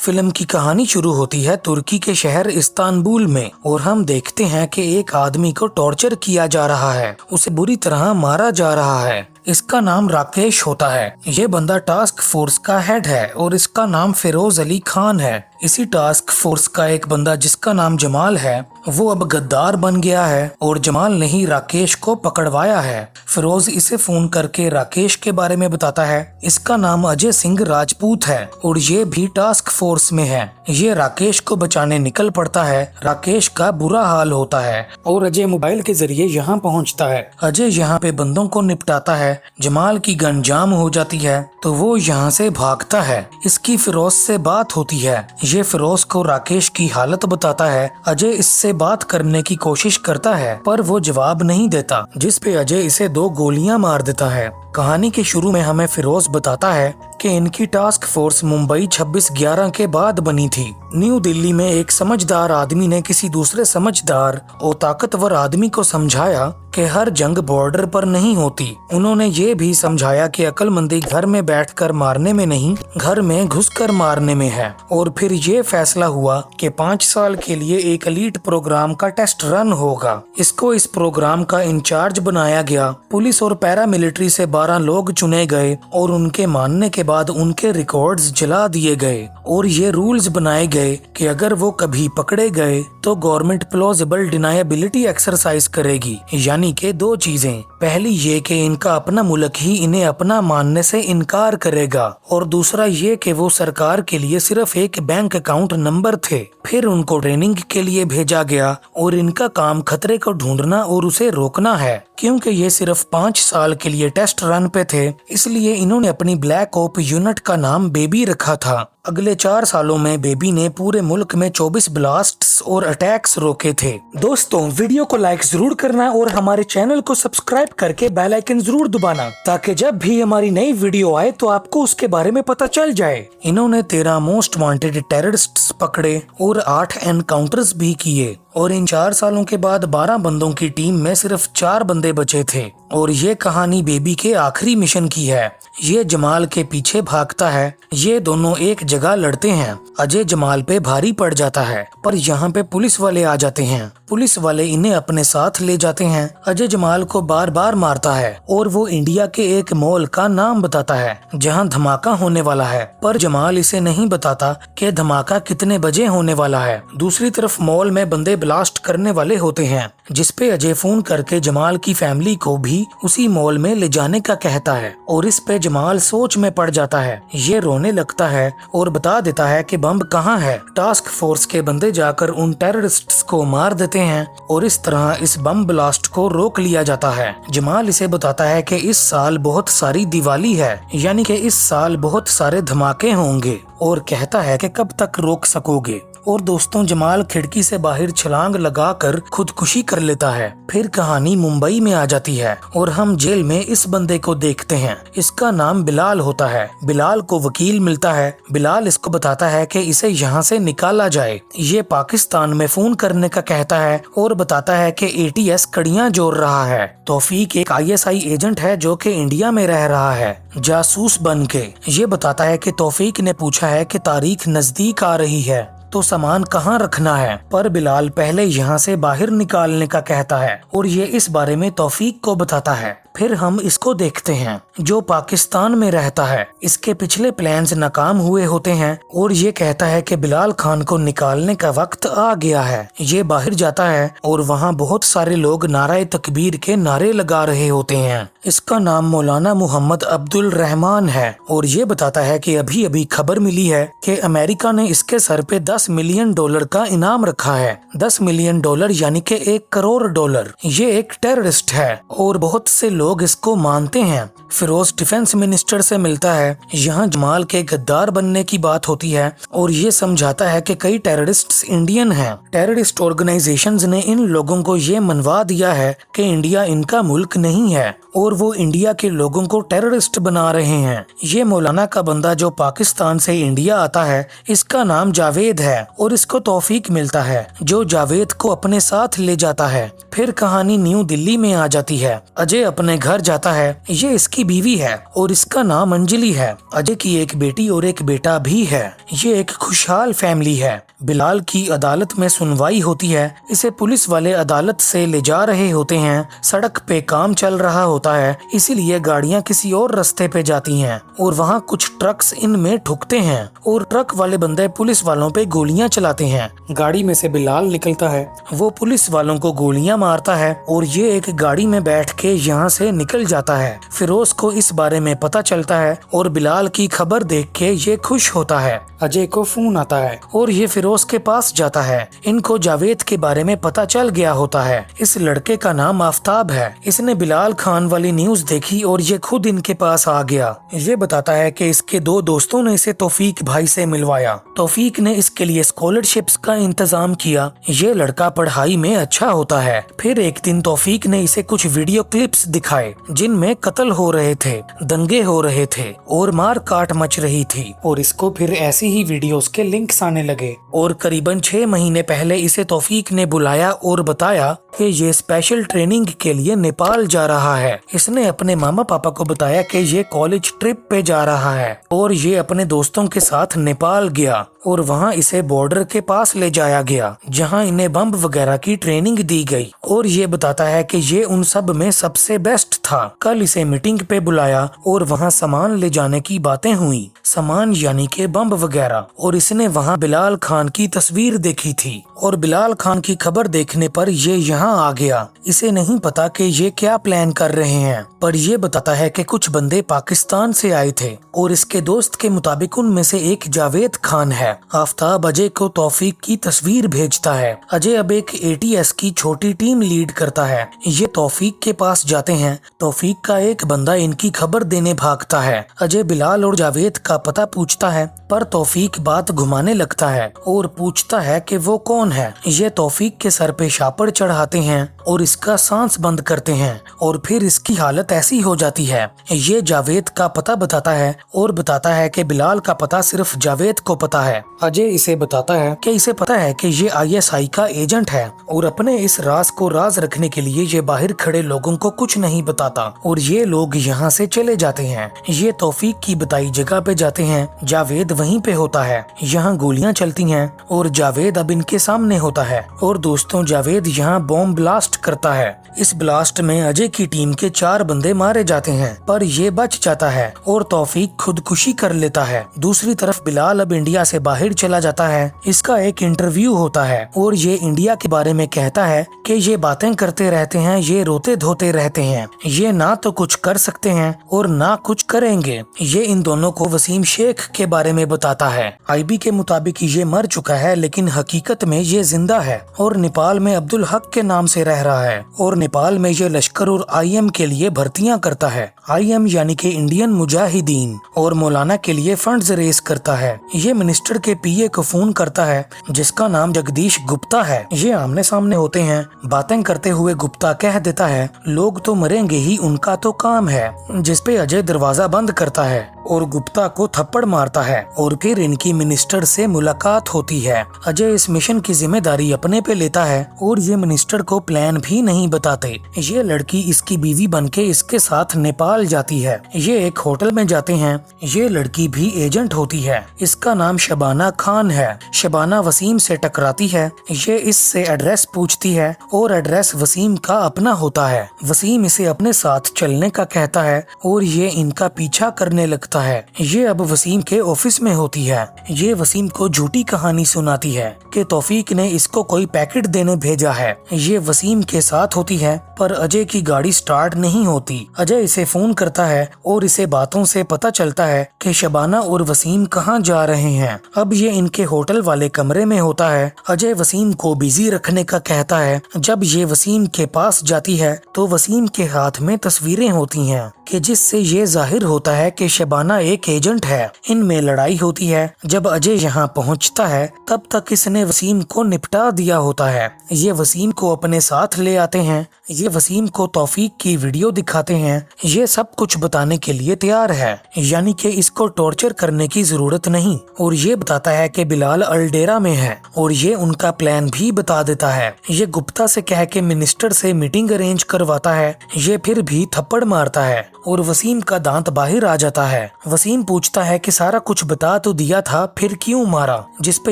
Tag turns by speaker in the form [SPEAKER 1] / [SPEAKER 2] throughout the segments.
[SPEAKER 1] Film की कहानी शुरू होती है तुर्की के शहर इस्तांबुल में और हम देखते हैं कि एक आदमी को टॉर्चर किया जा रहा है, उसे बुरी तरह मारा जा रहा है। इसका नाम राकेश होता है। ये बंदा टास्क फोर्स का हेड है और इसका नाम फिरोज अली खान है। इसी टास्क फोर्स का एक बंदा जिसका नाम जमाल है वो अब गद्दार बन गया है और जमाल ने ही राकेश को पकड़वाया है। फिरोज इसे फोन करके राकेश के बारे में बताता है। इसका नाम अजय सिंह राजपूत है और ये भी टास्क फोर्स में है। ये राकेश को बचाने निकल पड़ता है। राकेश का बुरा हाल होता है और अजय मोबाइल के जरिए यहाँ पहुँचता है। अजय यहाँ पे बंदों को निपटाता है। जमाल की गन जाम हो जाती है तो वो यहाँ से भागता है। इसकी फिरोज से बात होती है। ये फिरोज को राकेश की हालत बताता है। अजय इससे बात करने की कोशिश करता है पर वो जवाब नहीं देता, जिस पे अजय इसे 2 गोलियां मार देता है। कहानी के शुरू में हमें फिरोज बताता है कि इनकी टास्क फोर्स मुंबई 26/11 के बाद बनी थी। न्यू दिल्ली में एक समझदार आदमी ने किसी दूसरे समझदार और ताकतवर आदमी को समझाया कि हर जंग बॉर्डर पर नहीं होती। उन्होंने ये भी समझाया कि अक्लमंदी घर में बैठकर मारने में नहीं, घर में घुसकर मारने में है। और फिर ये फैसला हुआ कि 5 साल के लिए एक एलीट प्रोग्राम का टेस्ट रन होगा। इसको इस प्रोग्राम का इंचार्ज बनाया गया। पुलिस और पैरामिलिट्री से 12 लोग चुने गए और उनके मानने के बाद उनके रिकॉर्ड्स जला दिए गए और ये रूल्स बनाए गए कि अगर वो कभी पकड़े गए तो गवर्नमेंट प्लॉजिबल डिनायबिलिटी एक्सरसाइज करेगी। यानी कि 2 चीजें, पहली ये कि इनका अपना मुल्क ही इन्हें अपना मानने से इनकार करेगा और दूसरा ये कि वो सरकार के लिए सिर्फ एक बैंक अकाउंट नंबर थे। फिर उनको ट्रेनिंग के लिए भेजा गया और इनका काम खतरे को ढूंढना और उसे रोकना है। क्योंकि ये सिर्फ 5 साल के लिए टेस्ट रन पे थे, इसलिए इन्होंने अपनी ब्लैक ओप यूनिट का नाम बेबी रखा था। अगले 4 सालों में बेबी ने पूरे मुल्क में 24 ब्लास्ट्स और अटैक्स रोके थे। दोस्तों, वीडियो को लाइक जरूर करना और हमारे चैनल को सब्सक्राइब करके बेल आइकन जरूर दबाना ताकि जब भी हमारी नई वीडियो आए तो आपको उसके बारे में पता चल जाए। इन्होंने 13 मोस्ट वांटेड टेररिस्ट्स पकड़े और 8 एनकाउंटर्स भी किए और इन 4 सालों के बाद 12 बंदों की टीम में सिर्फ 4 बंदे बचे थे। और ये कहानी बेबी के आखिरी मिशन की है। ये जमाल के पीछे भागता है। ये दोनों एक जगह लड़ते हैं। अजय जमाल पे भारी पड़ जाता है पर यहाँ पे पुलिस वाले आ जाते हैं। पुलिस वाले इन्हें अपने साथ ले जाते हैं। अजय जमाल को बार बार मारता है और वो इंडिया के एक मॉल का नाम बताता है जहाँ धमाका होने वाला है, पर जमाल इसे नहीं बताता कि धमाका कितने बजे होने वाला है। दूसरी तरफ मॉल में बंदे ब्लास्ट करने वाले होते हैं, जिसपे अजय फोन करके जमाल की फैमिली को भी उसी मॉल में ले जाने का कहता है और इस पे जमाल सोच में पड़ जाता है। ये रोने लगता है और बता देता है कि बम कहाँ है। टास्क फोर्स के बंदे जाकर उन टेररिस्ट्स को मार देते हैं और इस तरह इस बम ब्लास्ट को रोक लिया जाता है। जमाल इसे बताता है कि इस साल बहुत सारी दिवाली है, यानी कि इस साल बहुत सारे धमाके होंगे और कहता है कि कब तक रोक सकोगे। और दोस्तों, जमाल खिड़की से बाहर छलांग लगाकर खुदकुशी कर लेता है। फिर कहानी मुंबई में आ जाती है और हम जेल में इस बंदे को देखते हैं। इसका नाम बिलाल होता है। बिलाल को वकील मिलता है। बिलाल इसको बताता है कि इसे यहाँ से निकाला जाए। ये पाकिस्तान में फोन करने का कहता है और बताता है कि ATS कड़ियाँ जोड़ रहा है। तौफीक एक ISI एजेंट है जो कि इंडिया में रह रहा है जासूस बन के। ये बताता है कि तौफीक ने पूछा है कि तारीख नजदीक आ रही है तो सामान कहाँ रखना है, पर बिलाल पहले यहाँ से बाहर निकालने का कहता है और ये इस बारे में तौफीक को बताता है। फिर हम इसको देखते हैं जो पाकिस्तान में रहता है। इसके पिछले प्लान्स नाकाम हुए होते हैं और ये कहता है कि बिलाल खान को निकालने का वक्त आ गया है। ये बाहर जाता है और वहाँ बहुत सारे लोग नारे तकबीर के नारे लगा रहे होते हैं। इसका नाम मौलाना मोहम्मद अब्दुल रहमान है और ये बताता है कि अभी अभी खबर मिली है कि अमेरिका ने इसके सर पे $10 मिलियन का इनाम रखा है। $10 मिलियन यानी कि $1 करोड़। ये एक टेररिस्ट है और बहुत से लोग इसको मानते हैं। फिरोज डिफेंस मिनिस्टर से मिलता है। यहाँ जमाल के गद्दार बनने की बात होती है और ये समझाता है कि कई टेररिस्ट्स इंडियन हैं। टेररिस्ट ऑर्गेनाइजेशंस ने इन लोगों को ये मनवा दिया है कि इंडिया इनका मुल्क नहीं है और वो इंडिया के लोगों को टेररिस्ट बना रहे हैं। ये मौलाना का बंदा जो पाकिस्तान से इंडिया आता है, इसका नाम जावेद है और इसको तौफीक मिलता है जो जावेद को अपने साथ ले जाता है। फिर कहानी न्यू दिल्ली में आ जाती है। अजय अपने अपने घर जाता है। ये इसकी बीवी है और इसका नाम अंजलि है। अजय की एक बेटी और एक बेटा भी है। ये एक खुशहाल फैमिली है। बिलाल की अदालत में सुनवाई होती है। इसे पुलिस वाले अदालत से ले जा रहे होते हैं। सड़क पे काम चल रहा होता है, इसीलिए गाड़ियां किसी और रास्ते पे जाती हैं और वहाँ कुछ ट्रक्स इनमें ठुकते हैं और ट्रक वाले बंदे पुलिस वालों पे गोलियां चलाते हैं। गाड़ी में से बिलाल निकलता है, वो पुलिस वालों को गोलियां मारता है और ये एक गाड़ी में बैठ के यहाँ से निकल जाता है। फिरोज को इस बारे में पता चलता है और बिलाल की खबर देख के ये खुश होता है। अजय को फोन आता है और ये फिरोज के पास जाता है। इनको जावेद के बारे में पता चल गया होता है। इस लड़के का नाम आफ्ताब है। इसने बिलाल खान वाली न्यूज देखी और ये खुद इनके पास आ गया। ये बताता है कि इसके दो दोस्तों ने इसे तौफीक भाई से मिलवाया। तौफीक ने इसके लिए स्कॉलरशिप्स का इंतजाम किया। ये लड़का पढ़ाई में अच्छा होता है। फिर एक दिन तौफीक ने इसे कुछ वीडियो क्लिप्स दिखाए जिनमें कत्ल हो रहे थे, दंगे हो रहे थे और मार काट मच रही थी और इसको फिर ऐसी ही वीडियोस के लिंक्स आने लगे। और करीबन 6 महीने पहले इसे तौफीक ने बुलाया और बताया कि ये स्पेशल ट्रेनिंग के लिए नेपाल जा रहा है। इसने अपने मामा पापा को बताया कि ये कॉलेज ट्रिप पे जा रहा है और ये अपने दोस्तों के साथ नेपाल गया और वहाँ इसे बॉर्डर के पास ले जाया गया जहाँ इन्हें बम वगैरह की ट्रेनिंग दी गई। और ये बताता है कि ये उन सब में सबसे बेस्ट था। कल इसे मीटिंग पे बुलाया और वहाँ सामान ले जाने की बातें हुई, सामान यानी के बम वगैरह। और इसने वहाँ बिलाल खान की तस्वीर देखी थी और बिलाल खान की खबर देखने पर ये यहाँ आ गया। इसे नहीं पता कि ये क्या प्लान कर रहे हैं, पर ये बताता है कि कुछ बंदे पाकिस्तान से आए थे और इसके दोस्त के मुताबिक उनमें से एक जावेद खान है। आफ्ताब अजय को तौफीक की तस्वीर भेजता है। अजय अब एक ATS की छोटी टीम लीड करता है। ये तौफीक के पास जाते हैं। तौफीक का एक बंदा इनकी खबर देने भागता है। अजय बिलाल और जावेद का पता पूछता है, पर तौफीक बात घुमाने लगता है और पूछता है कि वो कौन है। ये तौफीक के सर पे शापड़ चढ़ाते हैं और इसका सांस बंद करते हैं और फिर इसकी हालत ऐसी हो जाती है। ये जावेद का पता बताता है और बताता है कि बिलाल का पता सिर्फ जावेद को पता है। अजय इसे बताता है कि इसे पता है कि ये ISI का एजेंट है और अपने इस राज को राज रखने के लिए ये बाहर खड़े लोगों को कुछ नहीं बताता और ये लोग यहाँ से चले जाते हैं। ये तौफीक की बताई जगह पे जाते हैं। जावेद वहीं पे होता है। यहाँ गोलियां चलती हैं और जावेद अब इनके सामने होता है। और दोस्तों, जावेद यहाँ बॉम्ब ब्लास्ट करता है। इस ब्लास्ट में अजय की टीम के 4 बंदे मारे जाते हैं, पर ये बच जाता है और तौफीक खुदकुशी कर लेता है। दूसरी तरफ बिलाल अब इंडिया से बाहर चला जाता है। इसका एक इंटरव्यू होता है और ये इंडिया के बारे में कहता है कि ये बातें करते रहते हैं, ये रोते धोते रहते हैं, ये ना तो कुछ कर सकते हैं और ना कुछ करेंगे। ये इन दोनों को वसीम शेख के बारे में बताता है। IB के मुताबिक ये मर चुका है, लेकिन हकीकत में ये जिंदा है और नेपाल में अब्दुल हक के नाम से रह रहा है और नेपाल में ये लश्कर और IM के लिए भर्तियां करता है। IM यानी कि इंडियन मुजाहिदीन, और मौलाना के लिए फंड्स रेस करता है। ये मिनिस्टर के PA को फोन करता है जिसका नाम जगदीश गुप्ता है। ये आमने सामने होते हैं। बातें करते हुए गुप्ता कह देता है, लोग तो मरेंगे ही, उनका तो काम है। जिसपे अजय दरवाजा बंद करता है और गुप्ता को थप्पड़ मारता है और फिर इनकी मिनिस्टर से मुलाकात होती है। अजय इस मिशन की जिम्मेदारी अपने पे लेता है और ये मिनिस्टर को प्लान भी नहीं बताते। ये लड़की इसकी बीवी बनके इसके साथ नेपाल जाती है। ये एक होटल में जाते हैं। ये लड़की भी एजेंट होती है। इसका नाम शबाना खान है। शबाना वसीम से टकराती है। ये इससे एड्रेस पूछती है और एड्रेस वसीम का अपना होता है। वसीम इसे अपने साथ चलने का कहता है और ये इनका पीछा करने लगता है। ये अब वसीम के ऑफिस में होती है। ये वसीम को झूठी कहानी सुनाती है कि तौफीक ने इसको कोई पैकेट देने भेजा है। ये वसीम के साथ होती है, पर अजय की गाड़ी स्टार्ट नहीं होती। अजय इसे फोन करता है और इसे बातों से पता चलता है कि शबाना और वसीम कहाँ जा रहे हैं। अब ये इनके होटल वाले कमरे में होता है। अजय वसीम को बिजी रखने का कहता है। जब ये वसीम के पास जाती है तो वसीम के हाथ में तस्वीरें होती हैं कि जिससे ये जाहिर होता है कि शबाना एक एजेंट है। इनमें लड़ाई होती है। जब अजय यहाँ पहुँचता है तब तक इसने वसीम को निपटा दिया होता है। ये वसीम को अपने साथ ले आते हैं ये वसीम को तौफीक की वीडियो दिखाते हैं। ये सब कुछ बताने के लिए तैयार है, यानी कि इसको टॉर्चर करने की जरूरत नहीं। और ये बताता है कि बिलाल अल्डेरा में है और ये उनका प्लान भी बता देता है। ये गुप्ता से कह के मिनिस्टर से मीटिंग अरेंज करवाता है। ये फिर भी थप्पड़ मारता है और वसीम का दांत बाहर आ जाता है। वसीम पूछता है कि सारा कुछ बता तो दिया था, फिर क्यों मारा? जिस पे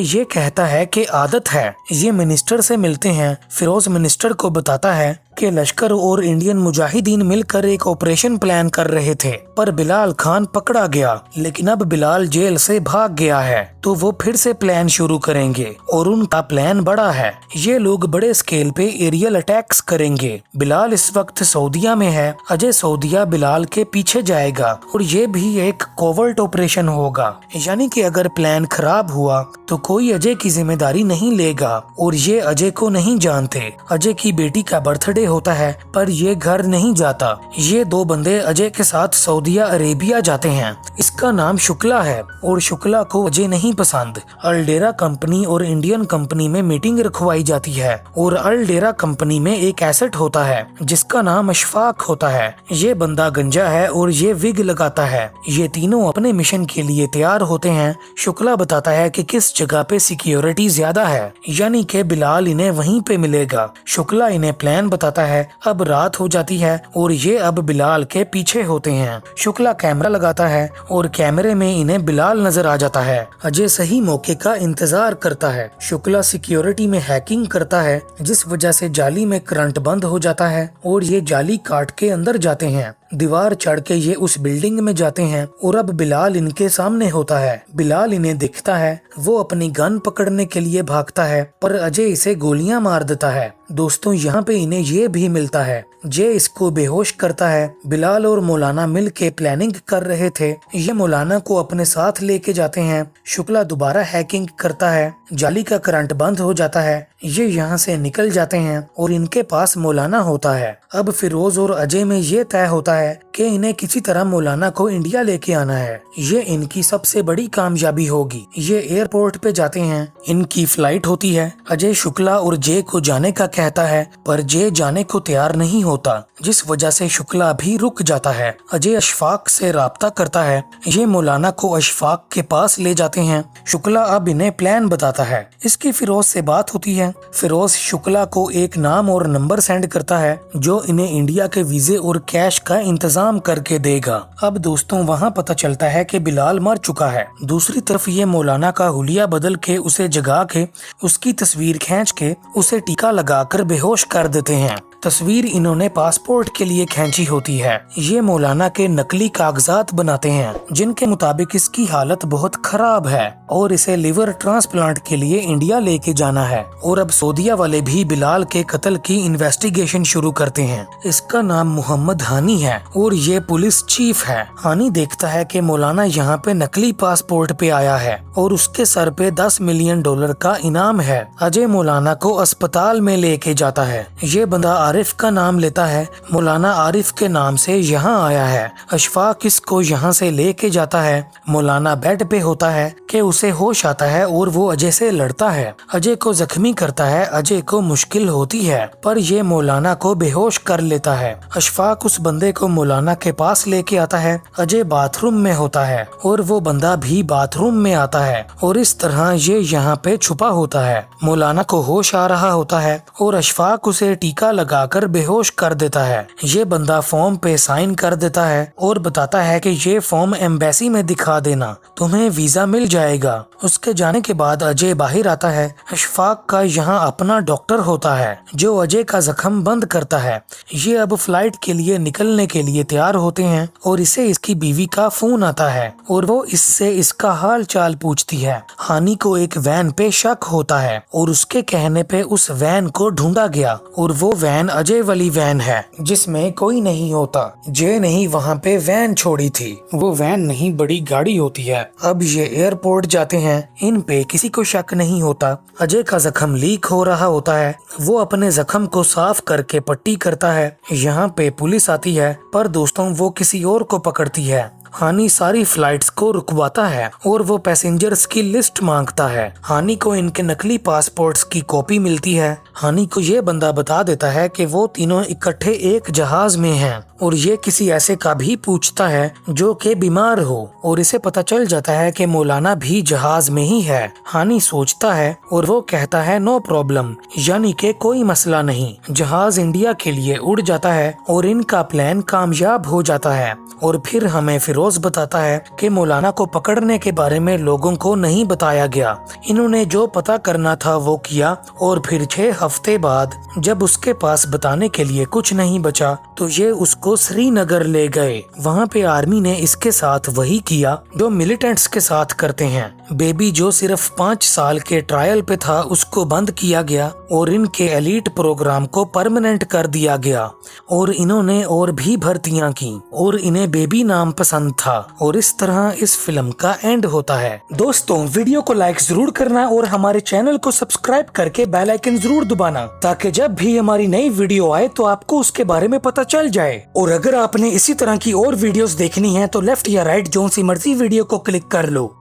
[SPEAKER 1] ये कहता है कि आदत है। ये मिनिस्टर से मिलते हैं। फिरोज मिनिस्टर को बताता है कि लश्कर और इंडियन मुजाहिदीन मिलकर एक ऑपरेशन प्लान कर रहे थे, पर बिलाल खान पकड़ा गया। लेकिन अब बिलाल जेल से भाग गया है, तो वो फिर से प्लान शुरू करेंगे और उनका प्लान बड़ा है। ये लोग बड़े स्केल पे एरियल अटैक्स करेंगे। बिलाल इस वक्त सऊदीया में है। अजय सऊदीया बिलाल के पीछे जाएगा और ये भी एक कोवर्ट ऑपरेशन होगा, यानी कि अगर प्लान खराब हुआ तो कोई अजय की जिम्मेदारी नहीं लेगा। और ये अजय को नहीं जानते। अजय की बेटी का बर्थडे होता है, पर ये घर नहीं जाता। ये दो बंदे अजय के साथ सऊदीया अरेबिया जाते हैं। इसका नाम शुक्ला है और शुक्ला को अजय नहीं पसंद। अल्डेरा कंपनी और इंडियन कंपनी में मीटिंग रखवाई जाती है और अल्डेरा कंपनी में एक एसेट होता है जिसका नाम अशफाक होता है। ये बंदा गंजा है और ये विग लगाता है। ये तीनों अपने मिशन के लिए तैयार होते हैं। शुक्ला बताता है कि किस जगह पे सिक्योरिटी ज्यादा है, यानी कि बिलाल इन्हें वहीं पे मिलेगा। शुक्ला इन्हें प्लान बताता है। अब रात हो जाती है और ये अब बिलाल के पीछे होते हैं। शुक्ला कैमरा लगाता है और कैमरे में इन्हें बिलाल नजर आ जाता है। अजय सही मौके का इंतजार करता है। शुक्ला सिक्योरिटी में हैकिंग करता है, जिस वजह से जाली में करंट बंद हो जाता है और ये जाली काट के अंदर जाते हैं। दीवार चढ़ के ये उस बिल्डिंग में जाते हैं और अब बिलाल इनके सामने होता है। बिलाल इन्हें दिखता है। वो अपनी गन पकड़ने के लिए भागता है, पर अजय इसे गोलियां मार देता है। दोस्तों, यहाँ पे इन्हें ये भी मिलता है। जय इसको बेहोश करता है। बिलाल और मौलाना मिल के प्लानिंग कर रहे थे। ये मौलाना को अपने साथ लेके जाते हैं। शुक्ला दोबारा हैकिंग करता है। जाली का करंट बंद हो जाता है। ये यहाँ से निकल जाते हैं और इनके पास मौलाना होता है। अब फिरोज और अजय में ये तय होता है कि इन्हें किसी तरह मौलाना को इंडिया लेके आना है। ये इनकी सबसे बड़ी कामयाबी होगी। ये एयरपोर्ट पे जाते हैं। इनकी फ्लाइट होती है। अजय शुक्ला और जय को जाने का कहता है, पर जय जाने को तैयार नहीं होता, जिस वजह से शुक्ला भी रुक जाता है। अजय अशफाक से राब्ता करता है। ये मौलाना को अशफाक के पास ले जाते हैं। शुक्ला अब इन्हें प्लान बताता है। इसकी फिरोज से बात होती है। फिरोज शुक्ला को एक नाम और नंबर सेंड करता है जो इन्हें इंडिया के वीजे और कैश का इंतजाम करके देगा। अब दोस्तों, वहाँ पता चलता है कि बिलाल मर चुका है। दूसरी तरफ ये मौलाना का हुलिया बदल के उसे जगा के उसकी तस्वीर खींच के उसे टीका लगाकर बेहोश कर देते हैं। तस्वीर इन्होंने पासपोर्ट के लिए खींची होती है। ये मौलाना के नकली कागजात बनाते हैं, जिनके मुताबिक इसकी हालत बहुत खराब है और इसे लिवर ट्रांसप्लांट के लिए इंडिया लेके जाना है। और अब सऊदीया वाले भी बिलाल के कत्ल की इन्वेस्टिगेशन शुरू करते हैं। इसका नाम मोहम्मद हानी है और ये पुलिस चीफ है। हानी देखता है कि मौलाना यहाँ पे नकली पासपोर्ट पे आया है और उसके सर पे $10 मिलियन का इनाम है। अजय मौलाना को अस्पताल में लेके जाता है। ये बंदा आरिफ का नाम लेता है। मौलाना आरिफ के नाम से यहाँ आया है। अशफाक इसको यहाँ से लेके जाता है। मौलाना बेड पे होता है कि उसे होश आता है और वो अजय से लड़ता है। अजय को जख्मी करता है। अजय को मुश्किल होती है, पर ये मौलाना को बेहोश कर लेता है। अशफाक उस बंदे को मौलाना के पास लेके आता है। अजय बाथरूम में होता है और वो बंदा भी बाथरूम में आता है और इस तरह ये यहाँ पे छुपा होता है। मौलाना को होश आ रहा होता है और अशफाक उसे टीका लगाकर बेहोश कर देता है। ये बंदा फॉर्म पे साइन कर देता है और बताता है कि ये फॉर्म एम्बेसी में दिखा देना, तुम्हें वीजा मिल जाएगा। उसके जाने के बाद अजय बाहर आता है। अशफाक का यहाँ अपना डॉक्टर होता है जो अजय का जख्म बंद करता है। ये अब फ्लाइट के लिए निकलने के लिए तैयार होते हैं और इसे इसकी बीवी का फोन आता है और वो इससे इसका हाल चाल पूछती है। हानी को एक वैन पे शक होता है और उसके कहने पे उस वैन को ढूंढा गया और वो वैन अजय वाली वैन है जिसमें कोई नहीं होता। जय नहीं वहाँ पे वैन छोड़ी थी। वो वैन नहीं बड़ी गाड़ी होती है। अब ये एयरपोर्ट जाते हैं। इन पे किसी को शक नहीं होता। अजय का जख्म लीक हो रहा होता है। वो अपने जख्म को साफ करके पट्टी करता है। यहाँ पे पुलिस आती है, पर दोस्तों वो किसी और को पकड़ती है। हानि सारी फ्लाइट्स को रुकवाता है और वो पैसेंजर्स की लिस्ट मांगता है। हानि को इनके नकली पासपोर्ट्स की कॉपी मिलती है। हानि को ये बंदा बता देता है कि वो तीनों इकट्ठे एक जहाज में हैं और ये किसी ऐसे का भी पूछता है जो कि बीमार हो और इसे पता चल जाता है कि मौलाना भी जहाज में ही है। हानि सोचता है और वो कहता है नो प्रॉब्लम, यानी कि कोई मसला नहीं। जहाज इंडिया के लिए उड़ जाता है और इनका प्लान कामयाब हो जाता है। और फिर हमें फिरोज बताता है कि मौलाना को पकड़ने के बारे में लोगों को नहीं बताया गया। इन्होंने जो पता करना था वो किया और फिर 6 हफ्ते बाद जब उसके पास बताने के लिए कुछ नहीं बचा तो ये उसको श्रीनगर ले गए। वहाँ पे आर्मी ने इसके साथ वही किया जो मिलिटेंट्स के साथ करते हैं। बेबी जो सिर्फ 5 साल के ट्रायल पे था उसको बंद किया गया और इनके एलीट प्रोग्राम को परमानेंट कर दिया गया और इन्होंने और भी भर्तियां की और इन्हें बेबी नाम पसंद था। और इस तरह इस फिल्म का एंड होता है। दोस्तों, वीडियो को लाइक जरूर करना और हमारे चैनल को सब्सक्राइब करके बेल आइकन जरूर दबाना ताकि जब भी हमारी नई वीडियो आए तो आपको उसके बारे में पता चल जाए। और अगर आपने इसी तरह की और वीडियोस देखनी है तो लेफ्ट या राइट जो सी मर्जी वीडियो को क्लिक कर लो।